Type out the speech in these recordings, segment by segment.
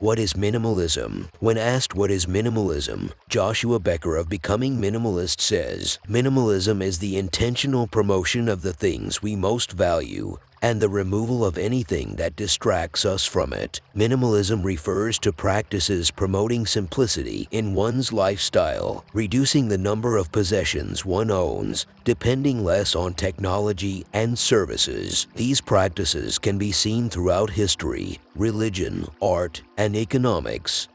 What is minimalism? When asked what is minimalism, Joshua Becker of Becoming Minimalist says, "Minimalism is the intentional promotion of the things we most value and the removal of anything that distracts us from it." Minimalism refers to practices promoting simplicity in one's lifestyle, reducing the number of possessions one owns, depending less on technology and services. These practices can be seen throughout history, religion, art, and economics.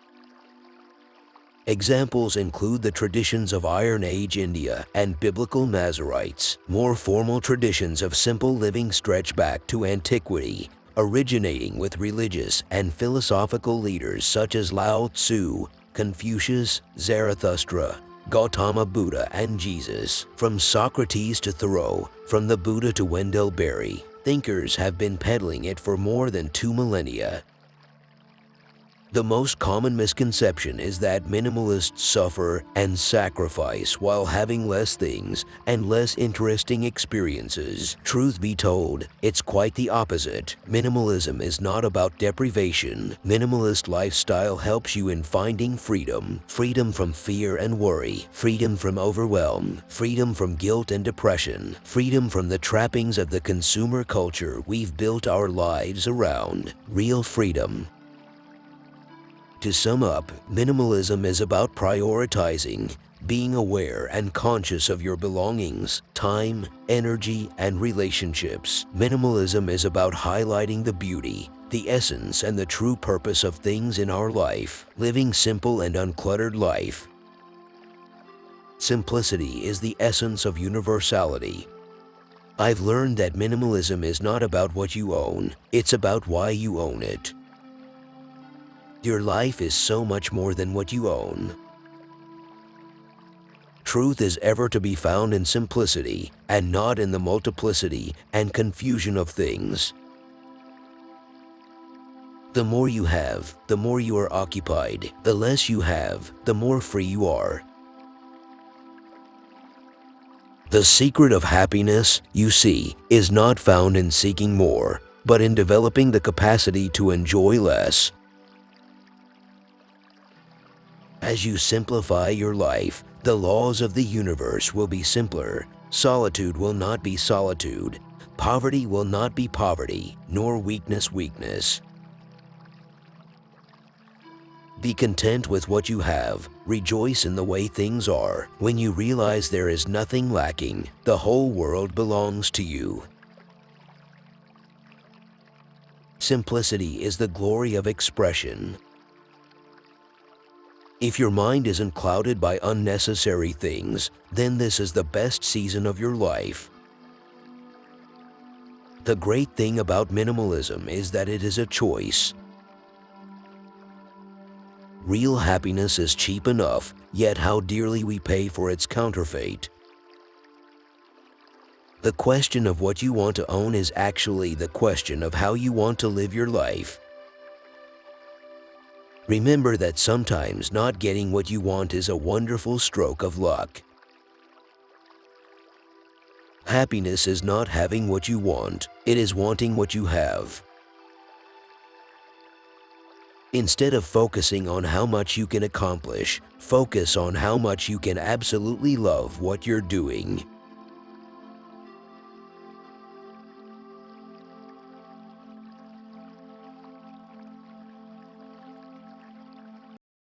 Examples include the traditions of Iron Age India and biblical Nazarites. More formal traditions of simple living stretch back to antiquity, originating with religious and philosophical leaders such as Lao Tzu, Confucius, Zarathustra, Gautama Buddha, and Jesus. From Socrates to Thoreau, from the Buddha to Wendell Berry, thinkers have been peddling it for more than 2 millennia. The most common misconception is that minimalists suffer and sacrifice while having less things and less interesting experiences. Truth be told, it's quite the opposite. Minimalism is not about deprivation. Minimalist lifestyle helps you in finding freedom. Freedom from fear and worry. Freedom from overwhelm. Freedom from guilt and depression. Freedom from the trappings of the consumer culture we've built our lives around. Real freedom. To sum up, minimalism is about prioritizing, being aware and conscious of your belongings, time, energy, and relationships. Minimalism is about highlighting the beauty, the essence, and the true purpose of things in our life, living simple and uncluttered life. Simplicity is the essence of universality. I've learned that minimalism is not about what you own, it's about why you own it. Your life is so much more than what you own. Truth is ever to be found in simplicity and not in the multiplicity and confusion of things. The more you have, the more you are occupied. The less you have, the more free you are. The secret of happiness, you see, is not found in seeking more, but in developing the capacity to enjoy less. As you simplify your life, the laws of the universe will be simpler. Solitude will not be solitude. Poverty will not be poverty, nor weakness weakness. Be content with what you have. Rejoice in the way things are. When you realize there is nothing lacking, the whole world belongs to you. Simplicity is the glory of expression. If your mind isn't clouded by unnecessary things, then this is the best season of your life. The great thing about minimalism is that it is a choice. Real happiness is cheap enough, yet how dearly we pay for its counterfeit. The question of what you want to own is actually the question of how you want to live your life. Remember that sometimes not getting what you want is a wonderful stroke of luck. Happiness is not having what you want, it is wanting what you have. Instead of focusing on how much you can accomplish, focus on how much you can absolutely love what you're doing.